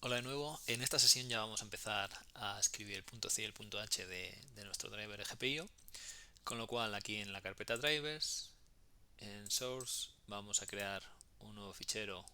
Hola de nuevo, en esta sesión ya vamos a empezar a escribir el punto C y el punto H de nuestro driver GPIO, con lo cual aquí en la carpeta drivers, en source, vamos a crear un nuevo fichero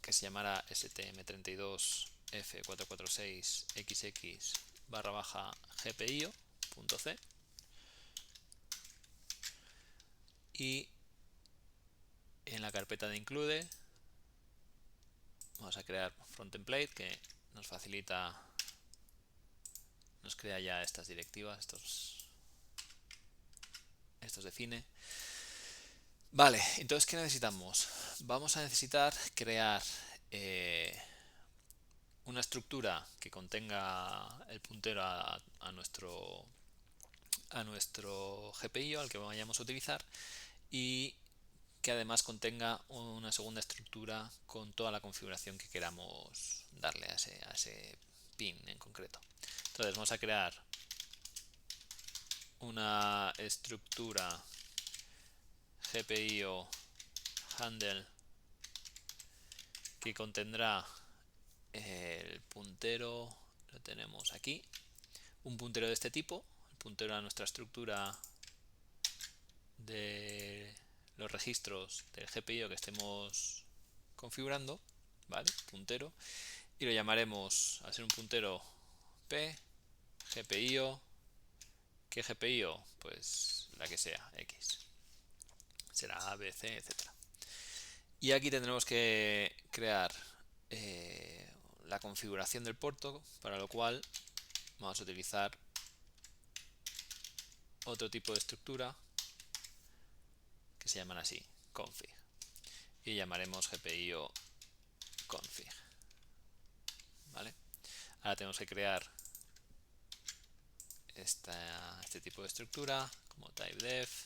que se llamará stm32f446xx barra baja GPIO.c y en la carpeta de include vamos a crear front template que nos facilita, nos crea ya estas directivas, estos define. Vale, entonces ¿qué necesitamos? Vamos a necesitar crear una estructura que contenga el puntero a nuestro GPIO al que vayamos a utilizar y que además contenga una segunda estructura con toda la configuración que queramos darle a ese pin en concreto. Entonces vamos a crear una estructura GPIO handle que contendrá el puntero, lo tenemos aquí, un puntero de este tipo, el puntero a nuestra estructura de los registros del GPIO que estemos configurando, ¿vale? Puntero, y lo llamaremos, al ser un puntero, P, GPIO. ¿Qué GPIO? Pues la que sea, X. Será A, B, C, etc. Y aquí tendremos que crear la configuración del puerto, para lo cual vamos a utilizar otro tipo de estructura que se llaman así, config, y llamaremos GPIO config, ¿vale? Ahora tenemos que crear este tipo de estructura como typedef,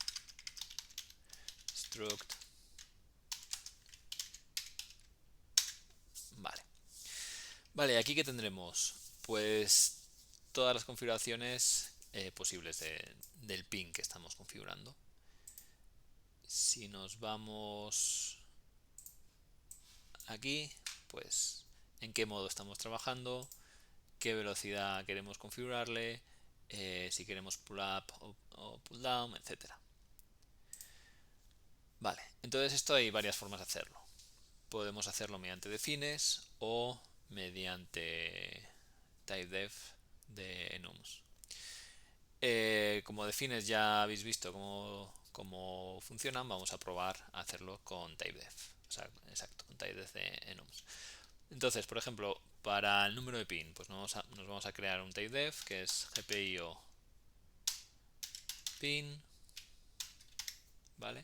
struct, vale. Vale, aquí que tendremos pues todas las configuraciones posibles del pin que estamos configurando. Si nos vamos aquí, pues en qué modo estamos trabajando, qué velocidad queremos configurarle, si queremos pull up o pull down, etcétera. Vale, entonces esto hay varias formas de hacerlo. Podemos hacerlo mediante defines o mediante typedef de enums. Como defines ya habéis visto cómo funcionan, vamos a probar a hacerlo con typedef. O sea, exacto, con typedef de enums. Entonces, por ejemplo, para el número de pin, pues nos vamos a crear un typedef que es GPIO pin, ¿vale?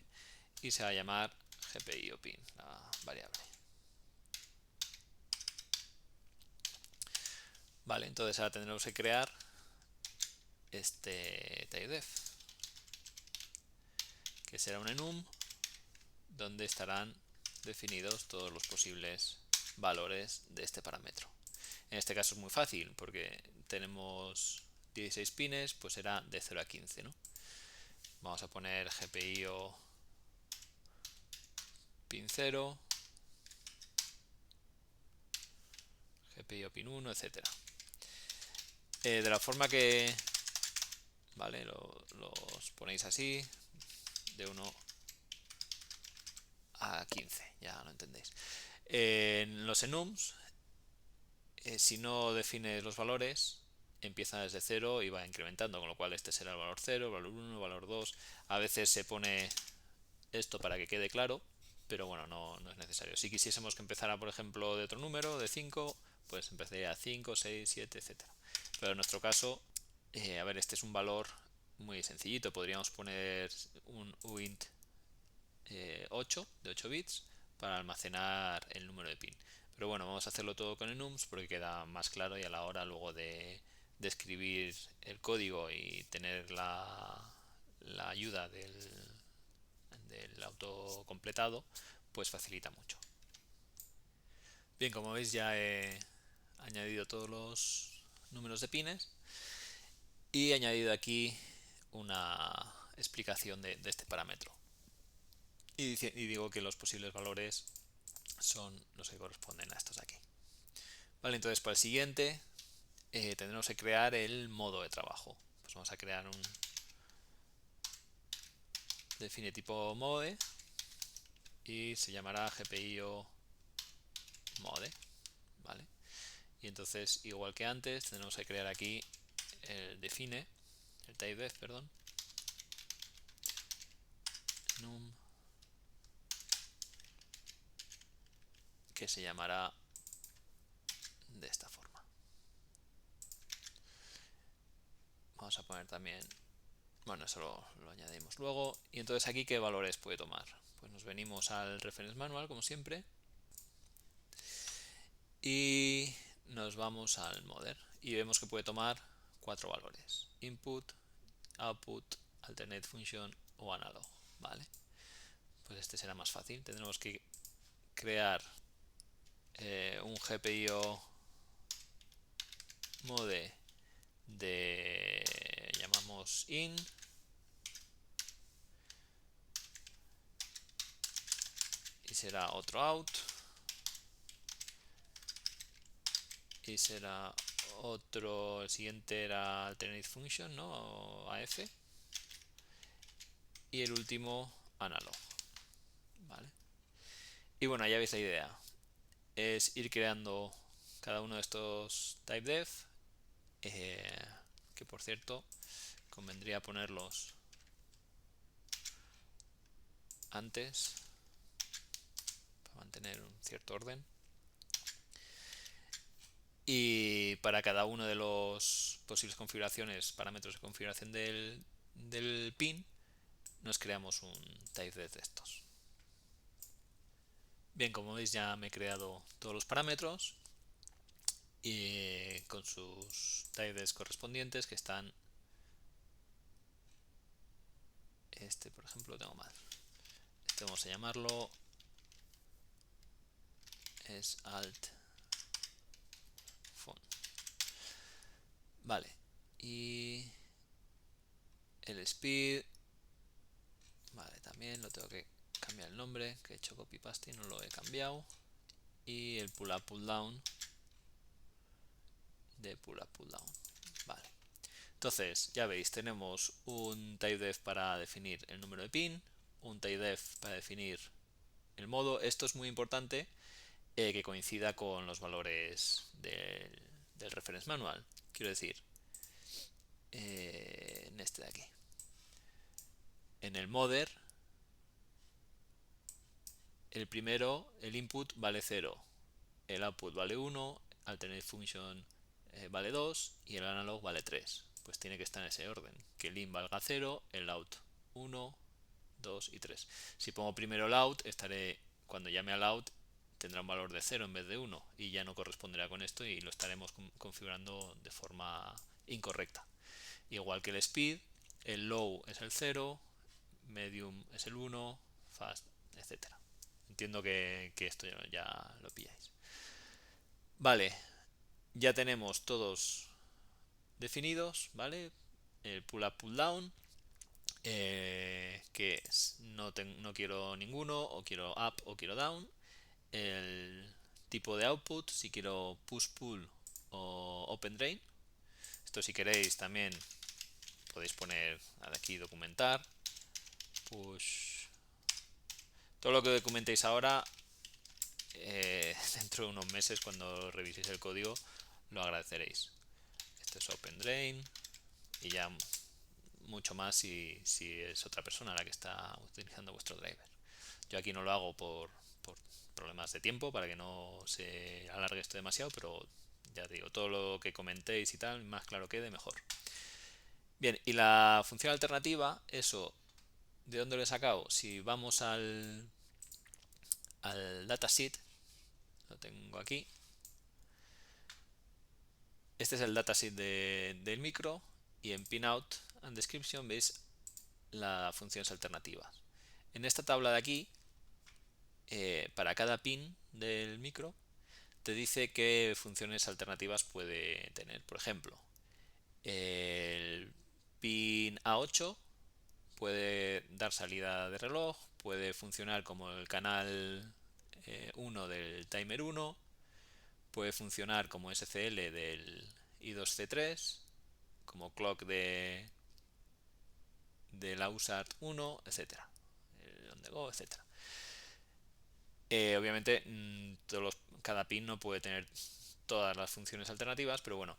Y se va a llamar GPIO pin, la variable. Vale, entonces ahora tendremos que crear este typedef, que será un enum donde estarán definidos todos los posibles valores de este parámetro. En este caso es muy fácil porque tenemos 16 pines, pues será de 0 a 15, ¿no? Vamos a poner GPIO pin 0, GPIO pin 1, etcétera. De la forma que, ¿vale? Los ponéis así, de 1 a 15, ya lo entendéis. En los enums, si no defines los valores, empieza desde 0 y va incrementando, con lo cual este será el valor 0, el valor 1, el valor 2. A veces se pone esto para que quede claro, pero bueno, no es necesario. Si quisiésemos que empezara, por ejemplo, de otro número, de 5, pues empezaría a 5, 6, 7, etcétera. Pero en nuestro caso, a ver, este es un valor muy sencillito. Podríamos poner un uint 8 de 8 bits para almacenar el número de pin. Pero bueno, vamos a hacerlo todo con enums porque queda más claro y a la hora luego de escribir el código y tener la ayuda del autocompletado, pues facilita mucho. Bien, como veis ya he añadido todos los números de pines y he añadido aquí una explicación de este parámetro. Y digo que los posibles valores son los que corresponden a estos de aquí. Vale, entonces para el siguiente tendremos que crear el modo de trabajo. Pues vamos a crear un define tipo mode y se llamará GPIO mode, ¿vale? Y entonces, igual que antes, tenemos que crear aquí el define, el typedef, perdón, num, que se llamará de esta forma. Vamos a poner también, bueno, eso lo añadimos luego. Y entonces aquí, ¿qué valores puede tomar? Pues nos venimos al reference manual, como siempre, y nos vamos al modder y vemos que puede tomar 4 valores: input, output, alternate function o analog, ¿vale? Pues este será más fácil. Tendremos que crear un GPIO mode de, llamamos in, y será otro out, y será otro, el siguiente era alternate function, ¿no? O AF, y el último analog, ¿vale? Y bueno, ya veis la idea, es ir creando cada uno de estos typedef, que por cierto convendría ponerlos antes para mantener un cierto orden. Y para cada uno de los posibles configuraciones, parámetros de configuración del pin, nos creamos un typedef de estos. Bien, como veis ya me he creado todos los parámetros y con sus typedefs correspondientes, que están, este por ejemplo lo tengo mal, este vamos a llamarlo es alt font, vale, y el speed, vale, también lo tengo que cambiar el nombre, que he hecho copy paste y no lo he cambiado, y el pull up pull down de pull up pull down, vale. Entonces ya veis, tenemos un typedef para definir el número de pin, un typedef para definir el modo. Esto es muy importante, que coincida con los valores del reference manual, quiero decir, en este de aquí, en el modder, el primero, el input vale 0, el output vale 1, alternate function vale 2 y el analog vale 3. Pues tiene que estar en ese orden, que el in valga 0, el out 1, 2 y 3. Si pongo primero el out, cuando llame al out tendrá un valor de 0 en vez de 1 y ya no corresponderá con esto y lo estaremos configurando de forma incorrecta. Igual que el speed, el low es el 0, medium es el 1, fast, etcétera. Entiendo que esto ya lo pilláis. Vale, ya tenemos todos definidos, ¿vale? El pull up, pull down, que es, no quiero ninguno, o quiero up o quiero down. El tipo de output, si quiero push pull o open drain. Esto si queréis también podéis poner aquí documentar, push. Todo lo que documentéis ahora, dentro de unos meses cuando reviséis el código lo agradeceréis. Esto es open drain y ya mucho más si es otra persona la que está utilizando vuestro driver. Yo aquí no lo hago por problemas de tiempo, para que no se alargue esto demasiado, pero ya digo, todo lo que comentéis y tal, más claro quede, mejor. Bien, y la función alternativa, eso, ¿de dónde lo he sacado? Si vamos al datasheet, lo tengo aquí. Este es el datasheet del micro y en pinout and description veis las funciones alternativas. En esta tabla de aquí, para cada pin del micro, te dice qué funciones alternativas puede tener. Por ejemplo, el pin A8 puede dar salida de reloj, puede funcionar como el canal 1 del timer 1, puede funcionar como SCL del I2C3, como clock de la USART 1, etcétera, el on the go, etcétera. Obviamente cada pin no puede tener todas las funciones alternativas, pero bueno,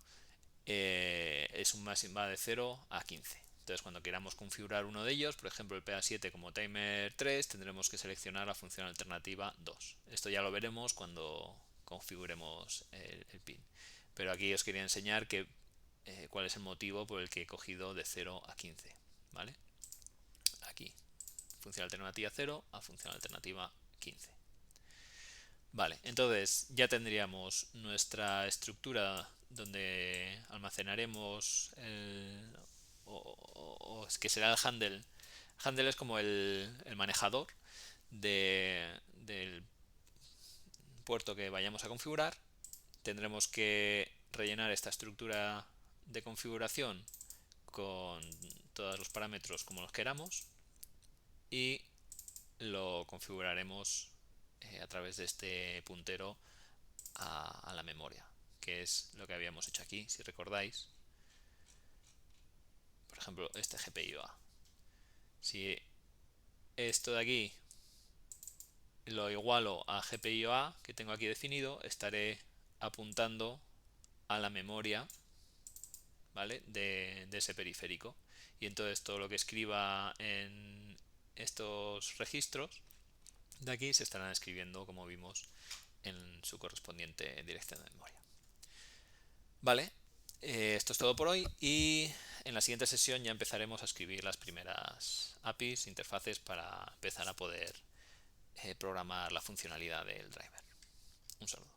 es un máximo, va de 0 a 15. Entonces cuando queramos configurar uno de ellos, por ejemplo el PA7 como timer 3, tendremos que seleccionar la función alternativa 2. Esto ya lo veremos cuando configuremos el pin. Pero aquí os quería enseñar cuál es el motivo por el que he cogido de 0 a 15. ¿Vale? Aquí, función alternativa 0 a función alternativa 15. Vale, entonces ya tendríamos nuestra estructura donde almacenaremos que será el handle. Handle es como el manejador del puerto que vayamos a configurar. Tendremos que rellenar esta estructura de configuración con todos los parámetros como los queramos y lo configuraremos a través de este puntero a la memoria, que es lo que habíamos hecho aquí, si recordáis. Por ejemplo, este GPIO-A. Si esto de aquí lo igualo a GPIO-A que tengo aquí definido, estaré apuntando a la memoria, ¿vale? de ese periférico. Y entonces todo lo que escriba en estos registros de aquí se estarán escribiendo, como vimos, en su correspondiente dirección de memoria. Vale, esto es todo por hoy y en la siguiente sesión ya empezaremos a escribir las primeras APIs, interfaces para empezar a poder programar la funcionalidad del driver. Un saludo.